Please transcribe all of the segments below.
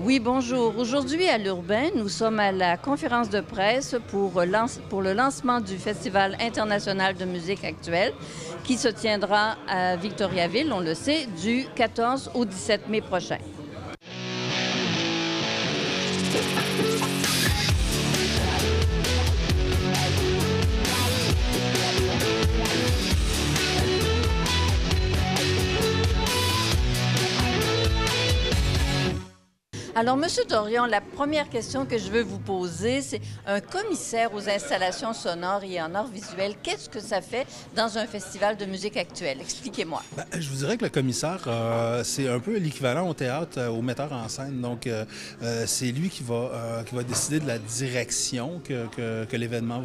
Oui, bonjour. Aujourd'hui à l'Urbain, nous sommes à la conférence de presse pour le lancement du Festival international de musique actuelle qui se tiendra à Victoriaville, on le sait, du 14 au 17 mai prochain. Alors, Monsieur Dorion, la première question que je veux vous poser, c'est un commissaire aux installations sonores et en art visuel, qu'est-ce que ça fait dans un festival de musique actuelle? Expliquez-moi. Je vous dirais que le commissaire, c'est un peu l'équivalent au théâtre, au metteur en scène. Donc, c'est lui qui va décider de la direction que l'événement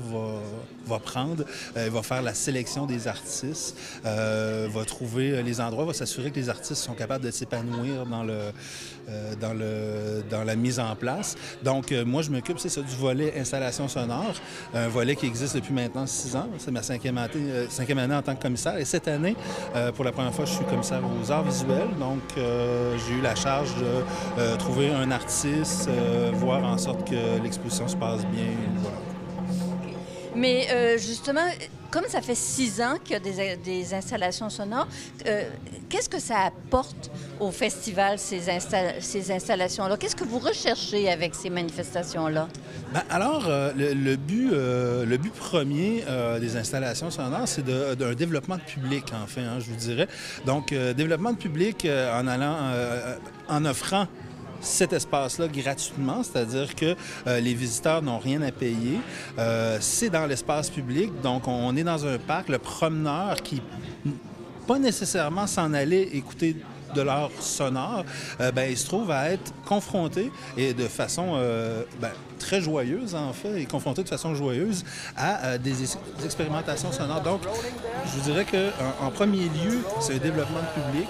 va prendre. Il va faire la sélection des artistes, va trouver les endroits, va s'assurer que les artistes sont capables de s'épanouir dans la mise en place. Donc, moi, je m'occupe, c'est ça, du volet installation sonore, un volet qui existe depuis maintenant 6 ans. C'est ma cinquième année en tant que commissaire. Et cette année, pour la première fois, je suis commissaire aux arts visuels. Donc, j'ai eu la charge de trouver un artiste, voir en sorte que l'exposition se passe bien. Voilà. Mais justement, comme ça fait 6 ans qu'il y a des installations sonores, qu'est-ce que ça apporte au festival, ces installations-là? Qu'est-ce que vous recherchez avec ces manifestations-là? Alors, le but premier des installations sonores, c'est d'un développement de public, en fait, hein, je vous dirais. Donc, développement de public en offrant cet espace-là gratuitement, c'est-à-dire que les visiteurs n'ont rien à payer. C'est dans l'espace public, donc on est dans un parc. Le promeneur qui, pas nécessairement s'en aller écouter de l'art sonore, il se trouve à être confronté, et de façon très joyeuse en fait, et confronté de façon joyeuse à des expérimentations sonores. Donc, je vous dirais qu'en premier lieu, c'est un développement de public.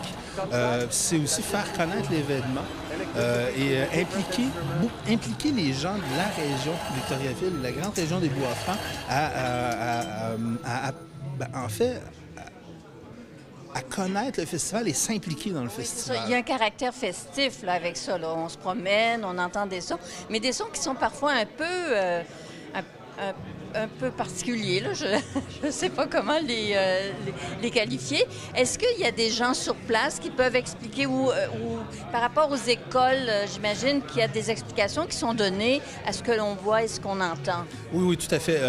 C'est aussi faire connaître l'événement et impliquer les gens de la région Victoriaville, la grande région des Bois-Francs, à connaître le festival et s'impliquer dans le festival. Il y a un caractère festif là, avec ça. Là. On se promène, on entend des sons, mais des sons qui sont parfois un peu particuliers. Là. Je ne sais pas comment les qualifier. Est-ce qu'il y a des gens sur place qui peuvent expliquer ou par rapport aux écoles, j'imagine qu'il y a des explications qui sont données à ce que l'on voit et ce qu'on entend? Oui, tout à fait.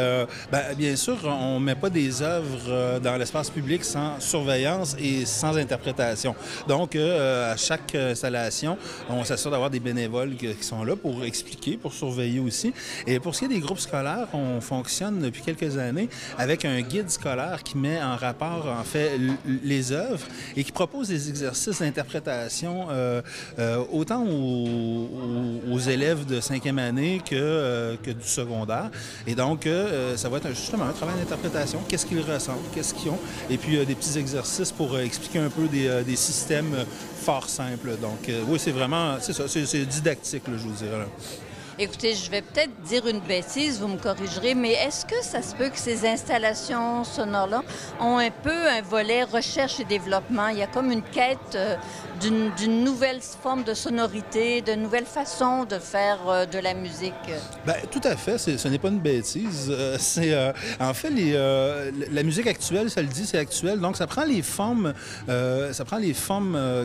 Bien sûr, on ne met pas des œuvres dans l'espace public sans surveillance et sans interprétation. Donc, à chaque installation, on s'assure d'avoir des bénévoles qui sont là pour expliquer, pour surveiller aussi. Et pour ce qui est des groupes scolaires, on fonctionne depuis quelques années avec un guide scolaire qui met en rapport, en fait, les œuvres et qui propose des exercices d'interprétation autant aux élèves de 5e année que du secondaire. Et donc, ça va être justement un travail d'interprétation. Qu'est-ce qu'ils ressentent, qu'est-ce qu'ils ont, et puis des petits exercices pour expliquer un peu des systèmes fort simples. Donc, oui, c'est vraiment, c'est ça, c'est didactique, là, je vous dirais. Là. Écoutez, je vais peut-être dire une bêtise, vous me corrigerez, mais est-ce que ça se peut que ces installations sonores-là ont un peu un volet recherche et développement? Il y a comme une quête d'une nouvelle forme de sonorité, de nouvelles façons de faire de la musique. Tout à fait. Ce n'est pas une bêtise. En fait, la musique actuelle, ça le dit, c'est actuel. Donc, ça prend les formes,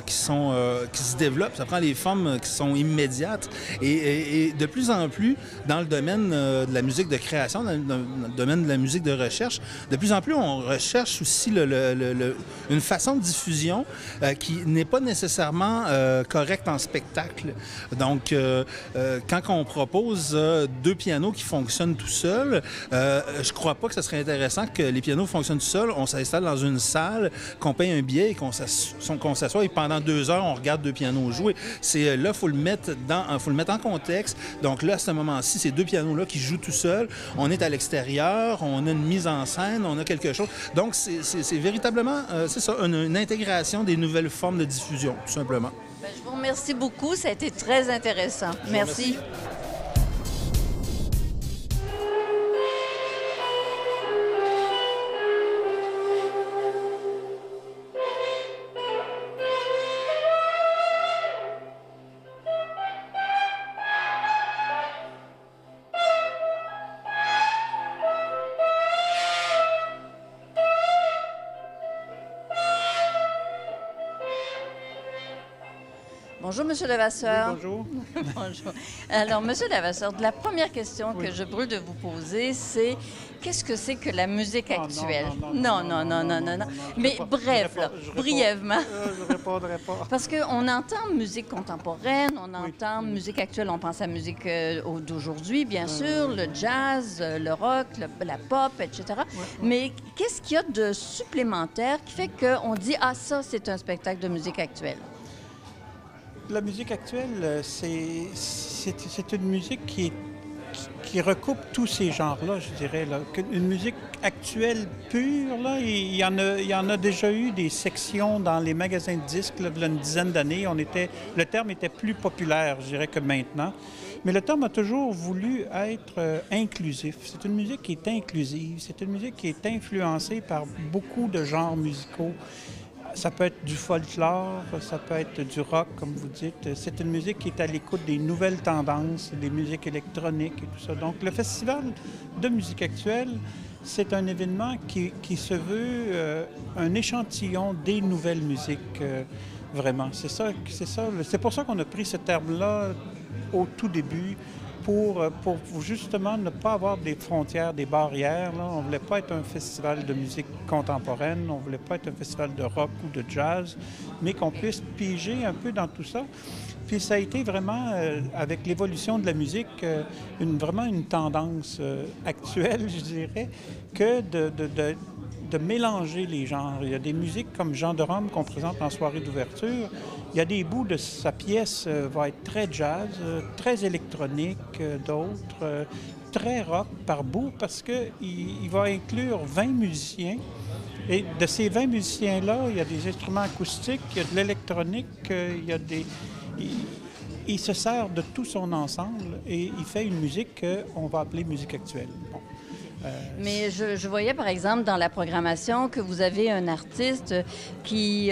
qui se développent. Ça prend les formes qui sont immédiates. Et de plus en plus, dans le domaine de la musique de création, dans le domaine de la musique de recherche, de plus en plus, on recherche aussi une façon de diffusion qui n'est pas nécessairement correcte en spectacle. Donc, quand on propose 2 pianos qui fonctionnent tout seuls, je crois pas que ce serait intéressant que les pianos fonctionnent tout seuls. On s'installe dans une salle, qu'on paye un billet et qu'on s'assoit et pendant 2 heures, on regarde 2 pianos jouer. Là, faut le mettre en contexte. Donc là, à ce moment-ci, ces 2 pianos-là qui jouent tout seuls, on est à l'extérieur, on a une mise en scène, on a quelque chose. Donc, c'est véritablement, c'est ça, une intégration des nouvelles formes de diffusion, tout simplement. Je vous remercie beaucoup, ça a été très intéressant. Merci. Bonjour, Monsieur Levasseur. Oui, bonjour. Bonjour. Alors, Monsieur Levasseur, la première question que je brûle de vous poser, c'est qu'est-ce que c'est que la musique actuelle? Non. Mais bref, brièvement. Je ne répondrai pas. Parce qu'on entend musique contemporaine, on entend musique actuelle, on pense à musique d'aujourd'hui, bien sûr, le jazz, le rock, la pop, etc. Mais qu'est-ce qu'il y a de supplémentaire qui fait qu'on dit « Ah, ça, c'est un spectacle de musique actuelle ». La musique actuelle, c'est une musique qui recoupe tous ces genres-là, je dirais. Là. Une musique actuelle pure, là, il y en a déjà eu des sections dans les magasins de disques, là, il y a une dizaine d'années. Le terme était plus populaire, je dirais, que maintenant. Mais le terme a toujours voulu être inclusif. C'est une musique qui est inclusive. C'est une musique qui est influencée par beaucoup de genres musicaux. Ça peut être du folklore, ça peut être du rock, comme vous dites. C'est une musique qui est à l'écoute des nouvelles tendances, des musiques électroniques et tout ça. Donc, le Festival de musique actuelle, c'est un événement qui se veut un échantillon des nouvelles musiques, vraiment. C'est pour ça qu'on a pris ce terme-là au tout début, pour justement ne pas avoir des frontières, des barrières. Là. On ne voulait pas être un festival de musique contemporaine, on ne voulait pas être un festival de rock ou de jazz, mais qu'on puisse piger un peu dans tout ça. Puis ça a été vraiment, avec l'évolution de la musique, vraiment une tendance actuelle, je dirais, que de mélanger les genres. Il y a des musiques comme Jean de Rome qu'on présente en soirée d'ouverture. Il y a des bouts de sa pièce va être très jazz, très électronique, d'autres très rock par bout parce qu'il va inclure 20 musiciens. Et de ces 20 musiciens-là, il y a des instruments acoustiques, il y a de l'électronique, il y a des... Il se sert de tout son ensemble et il fait une musique qu'on va appeler musique actuelle. Bon. Mais je voyais, par exemple, dans la programmation que vous avez un artiste qui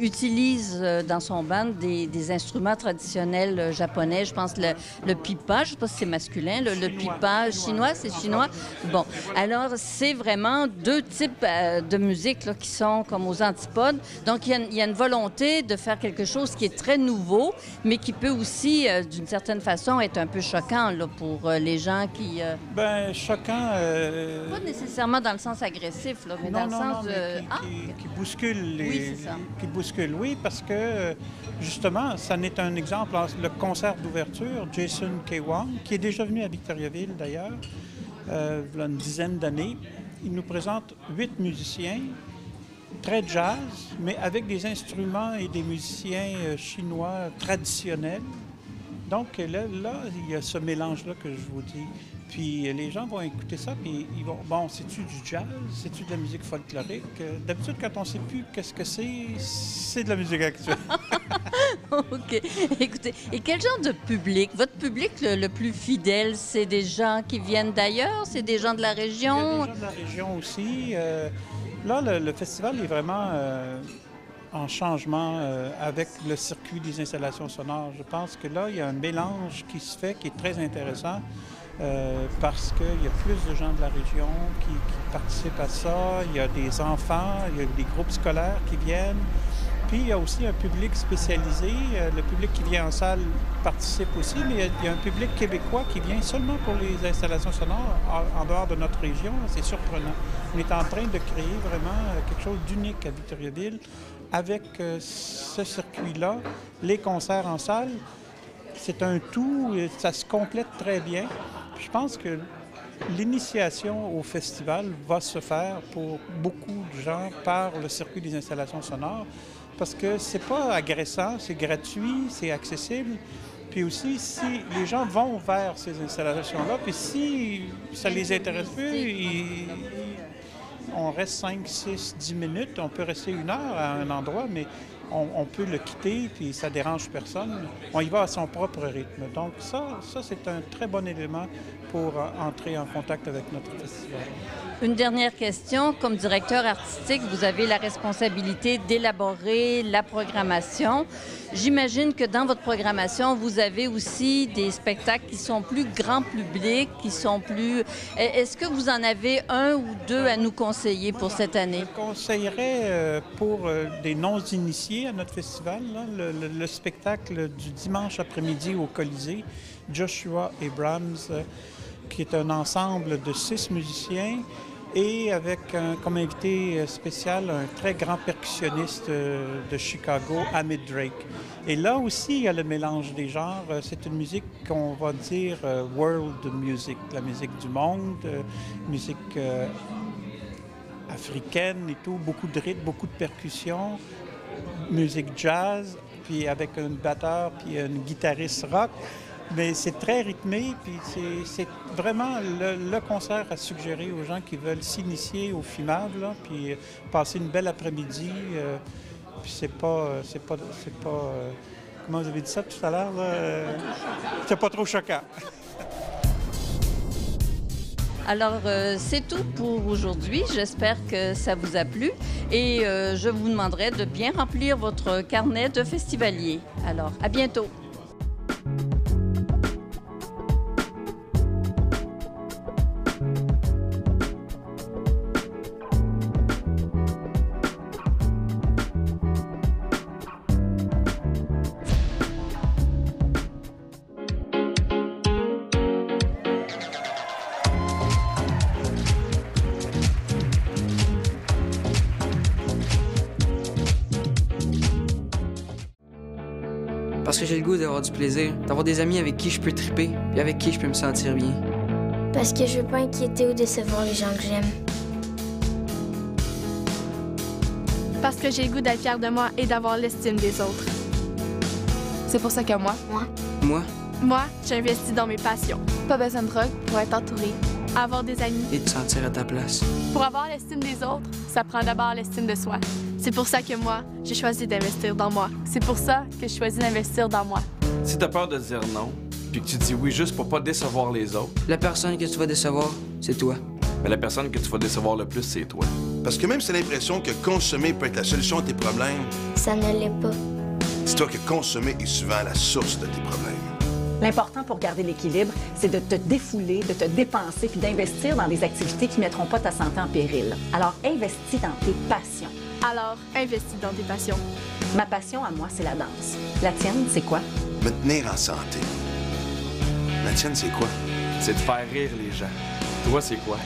utilise dans son band des instruments traditionnels japonais. Je pense le pipa, je ne sais pas si c'est masculin, le pipa chinois, c'est chinois. Bon, alors c'est vraiment deux types de musique là, qui sont comme aux antipodes. Donc, il y a une volonté de faire quelque chose qui est très nouveau, mais qui peut aussi, d'une certaine façon, être un peu choquant là, pour les gens qui... choquant. Pas nécessairement dans le sens agressif, là, mais dans le sens qui bouscule les... Oui, c'est ça. Qui bouscule, oui, parce que justement, ça n'est un exemple. Le concert d'ouverture, Jason K. Wong, qui est déjà venu à Victoriaville d'ailleurs, il y a une dizaine d'années, il nous présente 8 musiciens, très jazz, mais avec des instruments et des musiciens chinois traditionnels. Donc là, il y a ce mélange-là que je vous dis. Puis les gens vont écouter ça, puis ils vont... Bon, c'est-tu du jazz? C'est-tu de la musique folklorique? D'habitude, quand on ne sait plus qu'est-ce que c'est de la musique actuelle. OK. Écoutez, et quel genre de public? Votre public le plus fidèle, c'est des gens qui viennent d'ailleurs? C'est des gens de la région? Il y a des gens de la région aussi. Là, le festival est vraiment... en changement avec le circuit des installations sonores. Je pense que là, il y a un mélange qui se fait qui est très intéressant parce qu'il y a plus de gens de la région qui participent à ça. Il y a des enfants, il y a des groupes scolaires qui viennent. Puis, il y a aussi un public spécialisé. Le public qui vient en salle participe aussi, mais il y a un public québécois qui vient seulement pour les installations sonores en dehors de notre région. C'est surprenant. On est en train de créer vraiment quelque chose d'unique à Victoriaville avec ce circuit-là. Les concerts en salle, c'est un tout, ça se complète très bien. Je pense que l'initiation au festival va se faire pour beaucoup de gens par le circuit des installations sonores parce que c'est pas agressant, c'est gratuit, c'est accessible. Puis aussi, si les gens vont vers ces installations-là, puis si ça les intéresse plus, on reste 5, 6, 10 minutes, on peut rester 1 heure à un endroit, mais on peut le quitter, puis ça ne dérange personne. On y va à son propre rythme. Donc ça c'est un très bon élément pour entrer en contact avec notre festival. Une dernière question. Comme directeur artistique, vous avez la responsabilité d'élaborer la programmation. J'imagine que dans votre programmation, vous avez aussi des spectacles qui sont plus grand public, qui sont plus... Est-ce que vous en avez 1 ou 2 à nous conseiller pour cette année? Je conseillerais pour des non-initiés invité à notre festival, là, le spectacle du dimanche après-midi au Colisée, Joshua et Brahms, qui est un ensemble de 6 musiciens et avec comme invité spécial un très grand percussionniste de Chicago, Amit Drake. Et là aussi, il y a le mélange des genres. C'est une musique qu'on va dire world music, la musique du monde, musique africaine et tout, beaucoup de rythme, beaucoup de percussions, musique jazz, puis avec un batteur, puis un guitariste rock. Mais c'est très rythmé, puis c'est vraiment le concert à suggérer aux gens qui veulent s'initier au FIMAV, là, puis passer une belle après-midi. Puis c'est pas comment vous avez dit ça tout à l'heure, là? C'est pas trop choquant. Alors, c'est tout pour aujourd'hui. J'espère que ça vous a plu et je vous demanderai de bien remplir votre carnet de festivalier. Alors, à bientôt. Parce que j'ai le goût d'avoir du plaisir, d'avoir des amis avec qui je peux triper, puis avec qui je peux me sentir bien. Parce que je veux pas inquiéter ou décevoir les gens que j'aime. Parce que j'ai le goût d'être fière de moi et d'avoir l'estime des autres. C'est pour ça que Moi, j'investis dans mes passions. pas besoin de drogue pour être entourée. Avoir des amis. et te sentir à ta place. Pour avoir l'estime des autres, ça prend d'abord l'estime de soi. C'est pour ça que moi, j'ai choisi d'investir dans moi. C'est pour ça que je choisis d'investir dans moi. Si t'as peur de dire non, puis que tu dis oui juste pour pas décevoir les autres, La personne que tu vas décevoir, c'est toi. mais la personne que tu vas décevoir le plus, c'est toi. Parce que même si t'as l'impression que consommer peut être la solution à tes problèmes, Ça ne l'est pas. dis-toi que consommer est souvent la source de tes problèmes. L'important pour garder l'équilibre, c'est de te défouler, de te dépenser puis d'investir dans des activités qui ne mettront pas ta santé en péril. Alors, investis dans tes passions. Alors, investis dans tes passions. Ma passion à moi, c'est la danse. La tienne, c'est quoi? Me tenir en santé. La tienne, c'est quoi? C'est de faire rire les gens. Toi, c'est quoi?